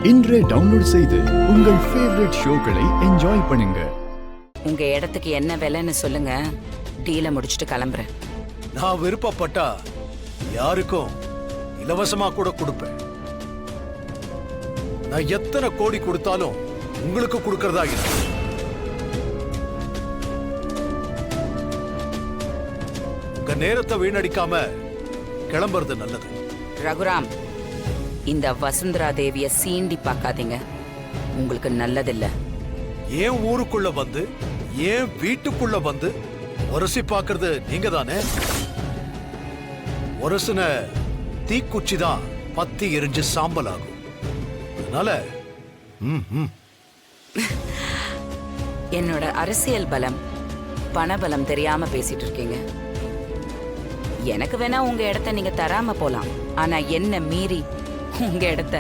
இன்றே டவுன்லோட் செய்து உங்கள் ஃபேவரட் ஷோக்களை என்ஜாய் பண்ணுங்க. உங்க இடத்துக்கு என்ன விலைன்னு சொல்லுங்க, டீலை முடிச்சிட்டு கிளம்புறேன். நான் விருப்பப்பட்டா யாருக்கும் இலவசமா கூட கொடுப்பேன். நான் எத்தனை கோடி கொடுத்தாலும் உங்களுக்கு கொடுக்கறதா இல்லை. உங்க நேரத்தை வீணடிக்காம கிளம்புறது நல்லது. ரகுராம், இந்த வசுந்தரா தேவிய சீண்டி பார்க்காதீங்க, உங்களுக்கு நல்லதில்ல. ஏன் ஊருக்குள்ள வந்து ஏன் வீட்டுக்குள்ள வந்து உரசி பாக்குறது நீங்க தானே? உரசுன தீக்குச்சி தான் பத்தி எரிஞ்சு சாம்பல் ஆகும். அதனால என்னோட அரசியல் பலம் பணபலம் தெரியாம பேசிட்டு இருக்கீங்க. எனக்கு வேணா உங்க இடத்த நீங்க தராம போலாம், ஆனா என்ன மீறி உங்க இடத்த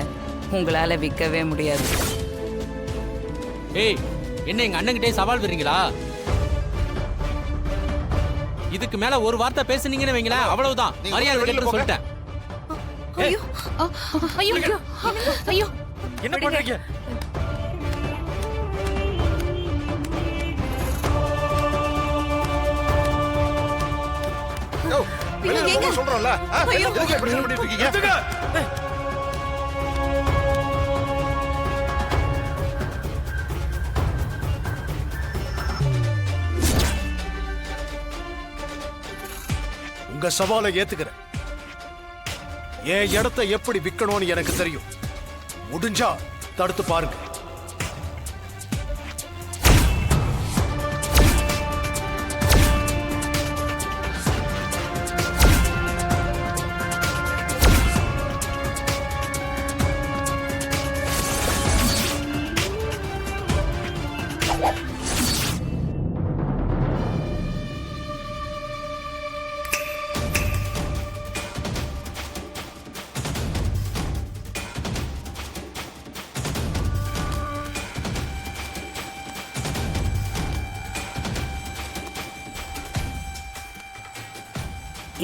உங்களால விற்கவே முடியாது. ஏய், என்ன எங்க அண்ணன்கிட்டே சவால் விடுறீங்களா? இதுக்கு மேல ஒரு வார்த்தை பேசுனீங்கன்னு வைங்களேன், அவ்வளவுதான், மரியாதை கேட்டு சொல்லிட்டேன். ஐயோ ஐயோ ஐயோ, என்ன பண்றீங்க? சொல்றோம்ல, எதுக்கு பிரச்சனை பண்ணிட்டு இருக்கீங்க? உங்க சவாலை ஏத்துக்கிறேன். என் இடத்தை எப்படி விற்கணும்னு எனக்கு தெரியும். முடிஞ்சா தடுத்து பாருங்க.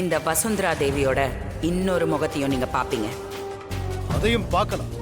இந்த வசுந்தரா தேவியோட இன்னொரு முகத்தையும் நீங்க பாப்பீங்க. அதையும் பார்க்கலாம்.